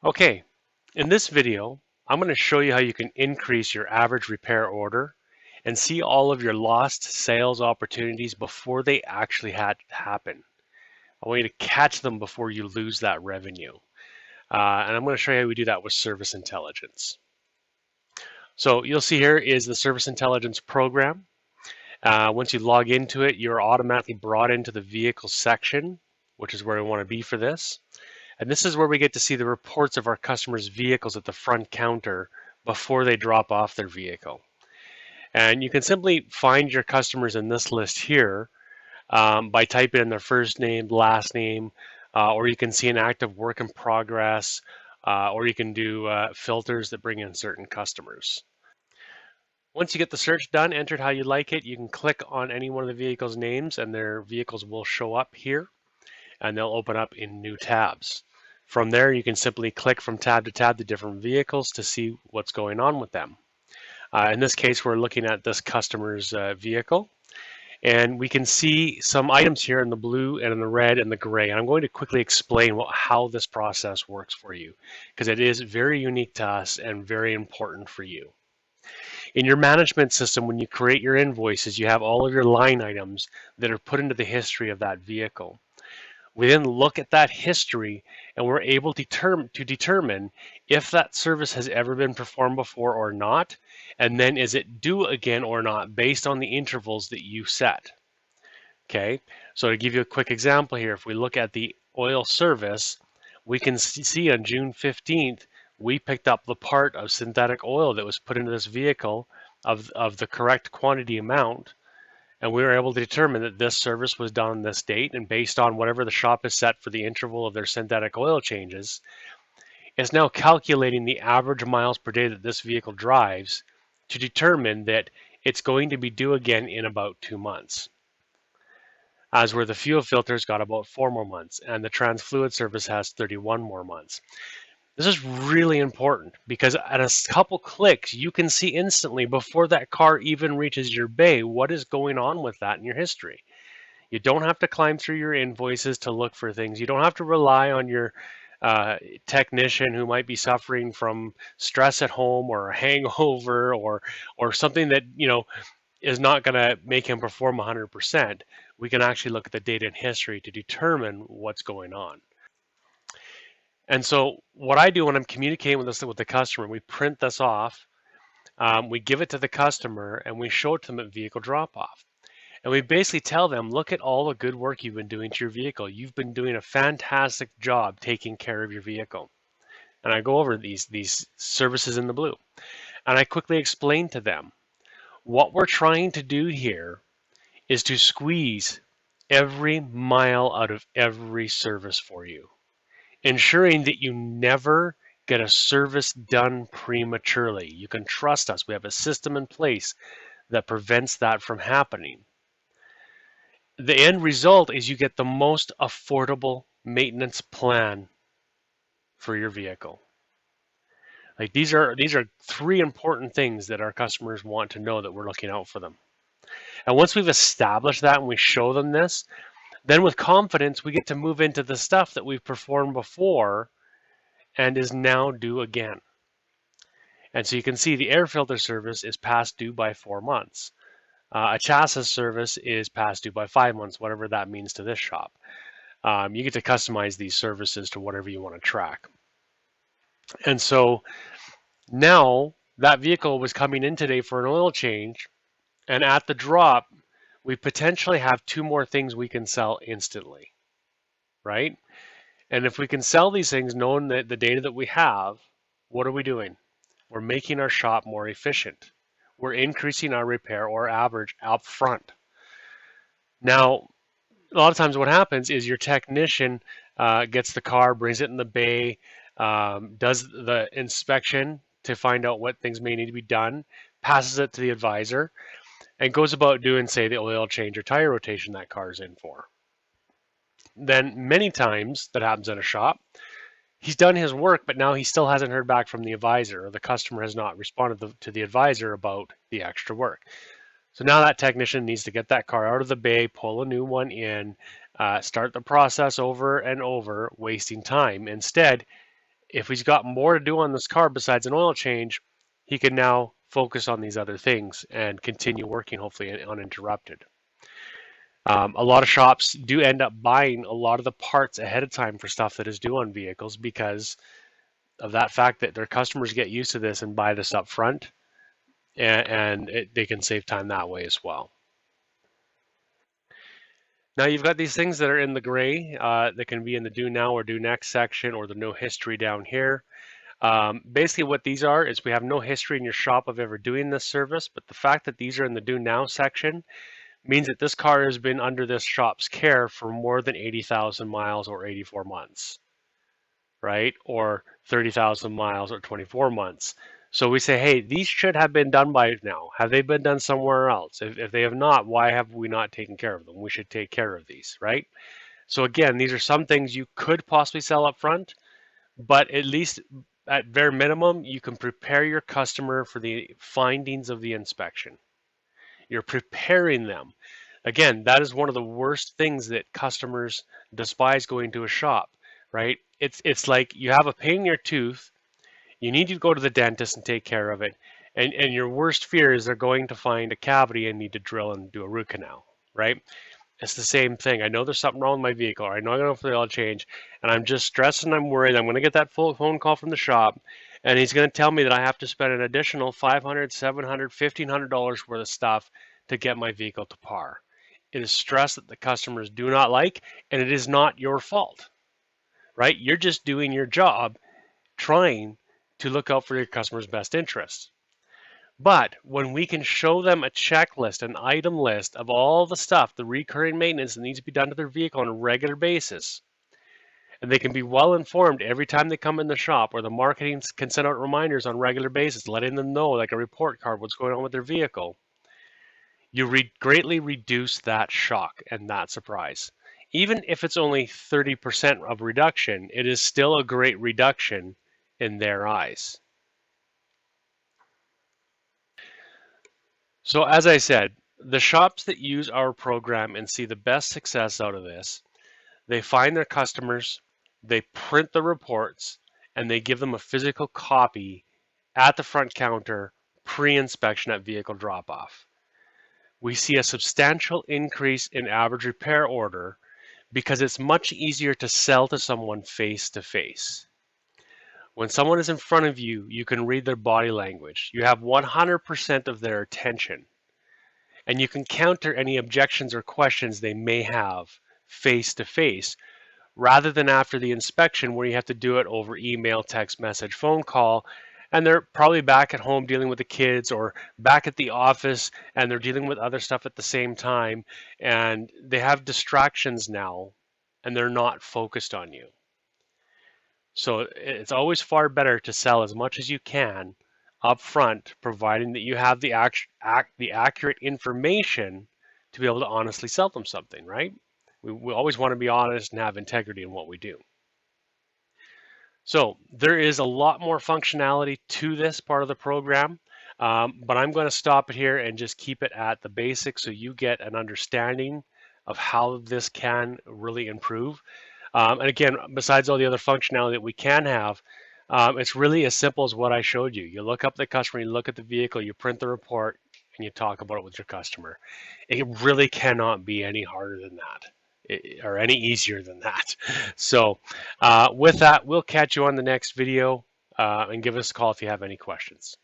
Okay, in this video, I'm going to show you how you can increase your average repair order and see all of your lost sales opportunities before they actually had happen. I want you to catch them before you lose that revenue. And I'm going to show you how we do that with Service Intelligence. So you'll see here is the Service Intelligence program. Once you log into it, you're automatically brought into the vehicle section, which is where we want to be for this. And this is where we get to see the reports of our customers' vehicles at the front counter before they drop off their vehicle. And you can simply find your customers in this list here by typing in their first name, last name, or you can see an active work in progress, or you can do filters that bring in certain customers. Once you get the search done, entered how you like it, you can click on any one of the vehicles' names and their vehicles will show up here and they'll open up in new tabs. From there, you can simply click from tab to tab the different vehicles to see what's going on with them. In this case, we're looking at this customer's vehicle. And we can see some items here in the blue and in the red and the gray. And I'm going to quickly explain how this process works for you, because it is very unique to us and very important for you. In your management system, when you create your invoices, you have all of your line items that are put into the history of that vehicle. We then look at that history and we're able to determine if that service has ever been performed before or not, and then is it due again or not based on the intervals that you set. Okay, so to give you a quick example here, if we look at the oil service, we can see on June 15th, we picked up the part of synthetic oil that was put into this vehicle of the correct quantity amount. And we were able to determine that this service was done on this date, and based on whatever the shop has set for the interval of their synthetic oil changes, it's now calculating the average miles per day that this vehicle drives to determine that it's going to be due again in about 2 months. As where the fuel filter's got about 4 more months, and the trans fluid service has 31 more months. This is really important because at a couple clicks, you can see instantly before that car even reaches your bay what is going on with that in your history. You don't have to climb through your invoices to look for things. You don't have to rely on your technician who might be suffering from stress at home or a hangover or something that is not going to make him perform 100%. We can actually look at the data and history to determine what's going on. And so what I do when I'm communicating with the customer, we print this off, we give it to the customer, and we show it to them at vehicle drop-off. And we basically tell them, look at all the good work you've been doing to your vehicle. You've been doing a fantastic job taking care of your vehicle. And I go over these services in the blue. And I quickly explain to them, what we're trying to do here is to squeeze every mile out of every service for you, ensuring that you never get a service done prematurely. You can trust us. We have a system in place that prevents that from happening. The end result is you get the most affordable maintenance plan for your vehicle. Like these are 3 important things that our customers want to know that we're looking out for them. And once we've established that and we show them this, then with confidence, we get to move into the stuff that we've performed before and is now due again. And so you can see the air filter service is past due by 4 months. A chassis service is past due by 5 months, whatever that means to this shop. You get to customize these services to whatever you want to track. And so now that vehicle was coming in today for an oil change, and at the drop, we potentially have 2 more things we can sell instantly, right? And if we can sell these things knowing that the data that we have, what are we doing? We're making our shop more efficient. We're increasing our repair or average up front. Now, a lot of times what happens is your technician gets the car, brings it in the bay, does the inspection to find out what things may need to be done, passes it to the advisor, and goes about doing, say, the oil change or tire rotation that car's in for. Then many times that happens in a shop, he's done his work, but now he still hasn't heard back from the advisor, or the customer has not responded to the advisor about the extra work. So now that technician needs to get that car out of the bay, pull a new one in, start the process over and over, wasting time. Instead, if he's got more to do on this car besides an oil change, he can now focus on these other things and continue working, hopefully uninterrupted. A lot of shops do end up buying a lot of the parts ahead of time for stuff that is due on vehicles because of that fact that their customers get used to this and buy this up front, and they can save time that way as well. Now you've got these things that are in the gray that can be in the do now or do next section, or the no history down here. Basically what these are is we have no history in your shop of ever doing this service, but the fact that these are in the do now section means that this car has been under this shop's care for more than 80,000 miles or 84 months, right? Or 30,000 miles or 24 months. So we say, hey, these should have been done by now. Have they been done somewhere else? If they have not, why have we not taken care of them? We should take care of these, right? So again, these are some things you could possibly sell up front, but at least at bare minimum, you can prepare your customer for the findings of the inspection. You're preparing them. Again, that is one of the worst things that customers despise going to a shop, right? It's like you have a pain in your tooth, you need to go to the dentist and take care of it, and your worst fear is they're going to find a cavity and need to drill and do a root canal, right? It's the same thing. I know there's something wrong with my vehicle, or I know I'm going to go for the oil change, and I'm just stressed and I'm worried. I'm going to get that full phone call from the shop, and he's going to tell me that I have to spend an additional $500, $700, $1,500 worth of stuff to get my vehicle to par. It is stress that the customers do not like, and it is not your fault, right? You're just doing your job, trying to look out for your customer's best interests. But when we can show them a checklist, an item list of all the stuff, the recurring maintenance that needs to be done to their vehicle on a regular basis, and they can be well informed every time they come in the shop, or the marketing can send out reminders on a regular basis, letting them know, like a report card, what's going on with their vehicle, you greatly reduce that shock and that surprise. Even if it's only 30% of reduction, it is still a great reduction in their eyes. So as I said, the shops that use our program and see the best success out of this, they find their customers, they print the reports, and they give them a physical copy at the front counter pre-inspection at vehicle drop-off. We see a substantial increase in average repair order because it's much easier to sell to someone face to face. When someone is in front of you, you can read their body language. You have 100% of their attention, and you can counter any objections or questions they may have face to face, rather than after the inspection where you have to do it over email, text message, phone call, and they're probably back at home dealing with the kids, or back at the office and they're dealing with other stuff at the same time, and they have distractions now and they're not focused on you. So it's always far better to sell as much as you can up front, providing that you have the accurate information to be able to honestly sell them something, right? We always want to be honest and have integrity in what we do. So there is a lot more functionality to this part of the program, but I'm going to stop it here and just keep it at the basics so you get an understanding of how this can really improve. And again, besides all the other functionality that we can have, it's really as simple as what I showed you. You look up the customer, you look at the vehicle, you print the report, and you talk about it with your customer. It really cannot be any harder than that, or any easier than that. So with that, we'll catch you on the next video, and give us a call if you have any questions.